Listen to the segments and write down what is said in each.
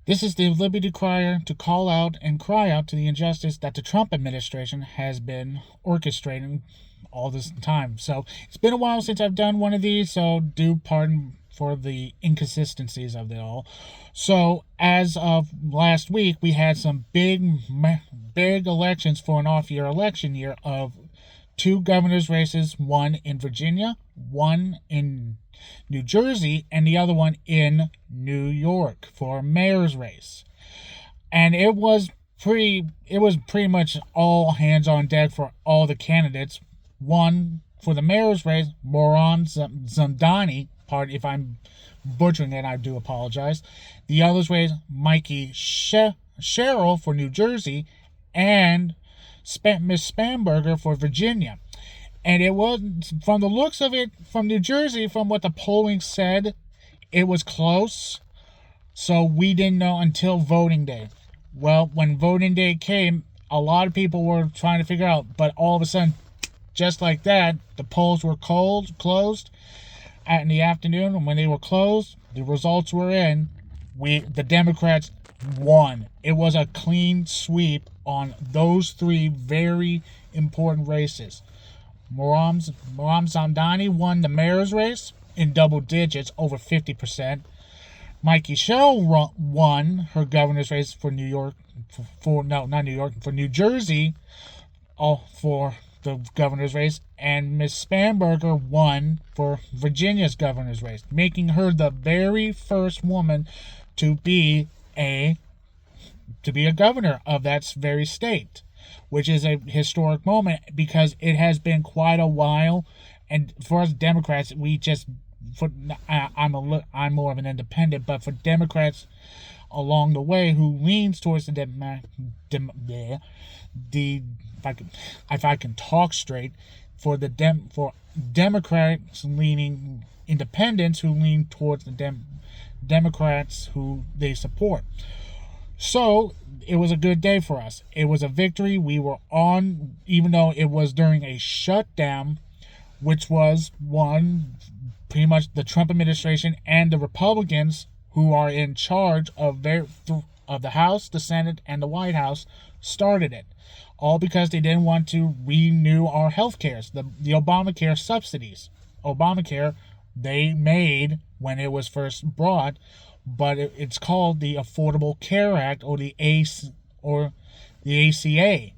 This is the Liberty Crier to call out and cry out to the injustice that the Trump administration has been orchestrating all this time. So it's been a while since I've done one of these, so do pardon for the inconsistencies of it all. So as of last week, we had some big elections for an off-year election year of two governor's races, one in Virginia, one in New Jersey, and the other one in New York for a mayor's race. And it was pretty much all hands on deck for all the candidates. One for the mayor's race, Moran Zamdani, pardon if I'm butchering it, I do apologize. The other's race, Mikey Sherrill for New Jersey, and Miss Spamberger for Virginia. And it was, from the looks of it, from New Jersey, from what the polling said, it was close. So we didn't know until voting day. Well, when voting day came, a lot of people were trying to figure out, but all of a sudden, just like that, the polls were closed in the afternoon. And when they were closed, the results were in. The Democrats won. It was a clean sweep on those three very important races. Moram Zamdani won the mayor's race in double digits, over 50%. Mikey Sherrill won her governor's race for New York, for New Jersey, for the governor's race, and Miss Spamberger won for Virginia's governor's race, making her the very first woman to be a governor of that very state, which is a historic moment because it has been quite a while. And for us Democrats, I'm more of an independent, but for Democrats along the way who leans towards if I can talk straight, for Democrats leaning independents who lean towards the Democrats who they support. So it was a good day for us. It was a victory. We were on, even though it was during a shutdown, which was one, pretty much the Trump administration and the Republicans who are in charge of the House, the Senate, and the White House started it. All because they didn't want to renew our health care, the Obamacare subsidies. Obamacare, they made when it was first brought, but it's called the Affordable Care Act, or the ACA.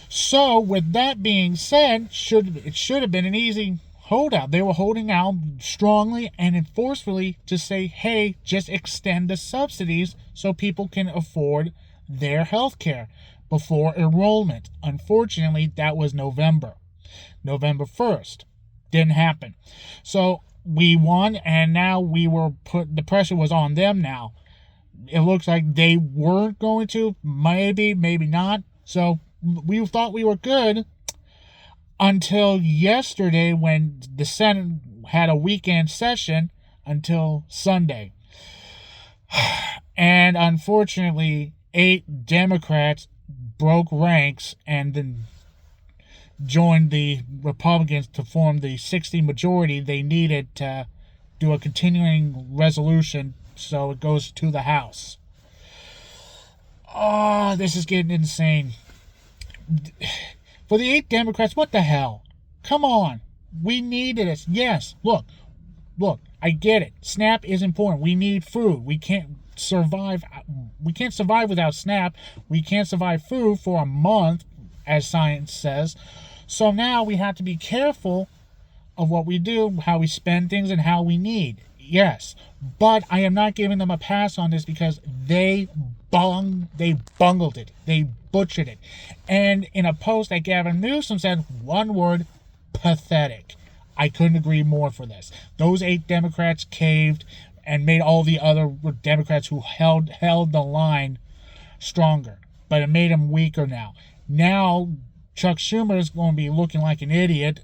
So, with that being said, it should have been an easy holdout. They were holding out strongly and forcefully to say, hey, just extend the subsidies so people can afford their health care before enrollment. Unfortunately, that was November 1st. Didn't happen. So we won, and now the pressure was on them now. It looks like they weren't going to, maybe not. So we thought we were good until yesterday, when the Senate had a weekend session until Sunday. And unfortunately, 8 Democrats broke ranks and then joined the Republicans to form the 60 majority they needed to do a continuing resolution so it goes to the House. Oh, this is getting insane. For the 8 Democrats, what the hell? Come on. We needed it. Yes, look, I get it. SNAP is important. We need food. We can't survive without SNAP. We can't survive food for a month, as science says. So now we have to be careful of what we do, how we spend things, and how we need. Yes, but I am not giving them a pass on this because they bungled it. They butchered it. And in a post that Gavin Newsom said, one word, pathetic. I couldn't agree more for this. Those 8 Democrats caved and made all the other Democrats who held the line stronger. But it made them weaker now. Now, Chuck Schumer is going to be looking like an idiot.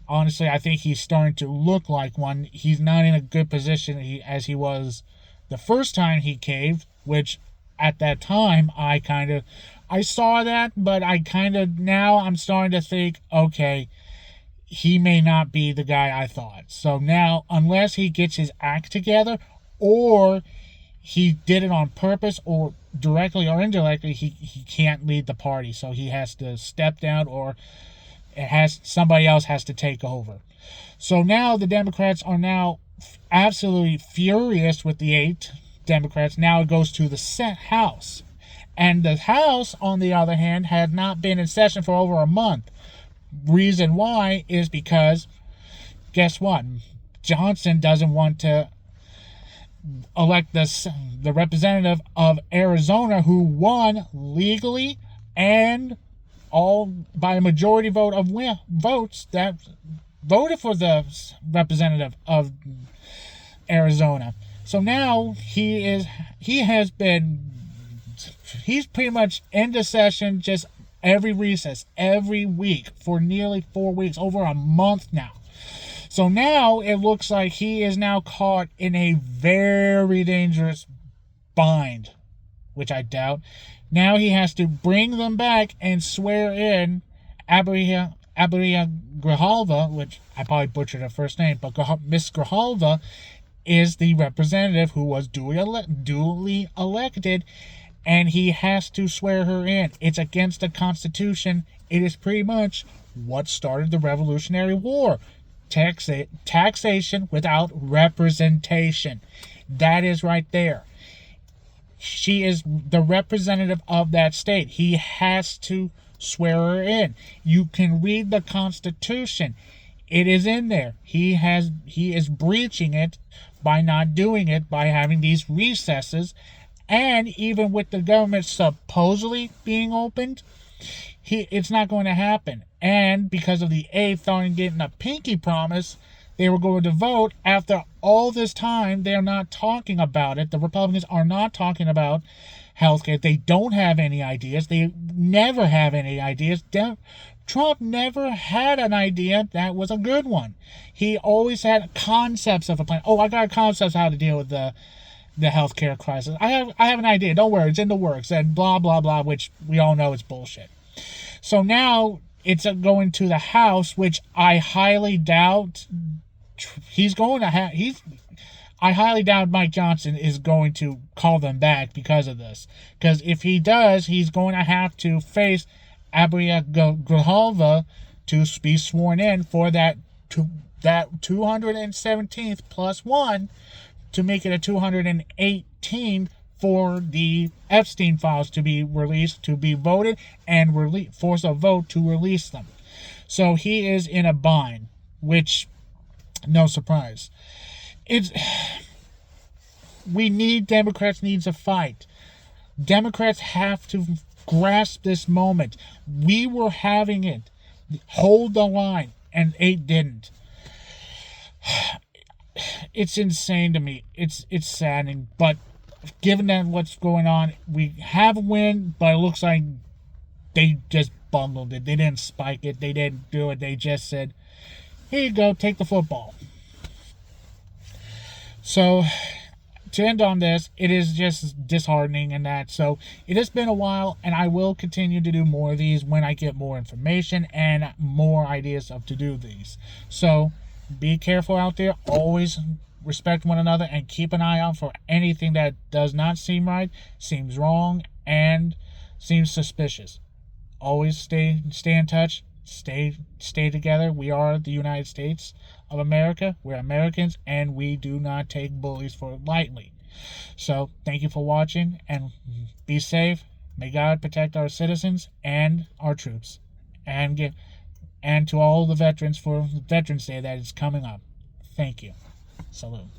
Honestly, I think he's starting to look like one. He's not in a good position as he was the first time he caved, which at that time I saw that, but now I'm starting to think, okay, he may not be the guy I thought. So now, unless he gets his act together, or he did it on purpose, or directly or indirectly, he can't lead the party, so he has to step down, or somebody else has to take over. So now the Democrats are now absolutely furious with the 8 Democrats. Now it goes to the House. And the House, on the other hand, had not been in session for over a month. Reason why is because, guess what? Johnson doesn't want to elect the representative of Arizona, who won legally and all by a majority vote of votes that voted for the representative of Arizona. So now he's pretty much in the session just every recess, every week for nearly 4 weeks, over a month now. So now it looks like he is now caught in a very dangerous bind, which I doubt. Now he has to bring them back and swear in Abraham Grijalva, which I probably butchered her first name, but Miss Grijalva is the representative who was duly elected, and he has to swear her in. It's against the Constitution. It is pretty much what started the Revolutionary War. Taxation without representation. That is right there. She is the representative of that state. He has to swear her in. You can read the Constitution. It is in there. He is breaching it by not doing it, by having these recesses, and even with the government supposedly being opened, it's not going to happen. And because of the 8th aren't getting a pinky promise, they were going to vote. After all this time, they're not talking about it. The Republicans are not talking about healthcare. They don't have any ideas. They never have any ideas. Trump never had an idea that was a good one. He always had concepts of a plan. Oh, I got concepts how to deal with the healthcare crisis. I have an idea. Don't worry, it's in the works. And blah blah blah, which we all know is bullshit. So now it's going to the House, which I highly doubt I highly doubt Mike Johnson is going to call them back because of this. Because if he does, he's going to have to face Abraham Grijalva to be sworn in for that 217th plus 1 to make it a 218 for the Epstein files to be released, to be voted, and force a vote to release them. So he is in a bind, which, no surprise. Democrats needs a fight. Democrats have to grasp this moment. We were having it. Hold the line, and 8 didn't. It's insane to me. It's saddening, but given that what's going on, we have a win, but it looks like they just bundled it. They didn't spike it. They didn't do it. They just said, here you go, take the football. So, to end on this, it is just disheartening and that. So, it has been a while, and I will continue to do more of these when I get more information and more ideas of to do these. So, be careful out there. Always respect one another and keep an eye out for anything that does not seem right, seems wrong, and seems suspicious. Always stay in touch. Stay together. We are the United States of America. We're Americans, and we do not take bullies for lightly. So, thank you for watching, and be safe. May God protect our citizens and our troops. And to all the veterans for Veterans Day that is coming up. Thank you. Salute.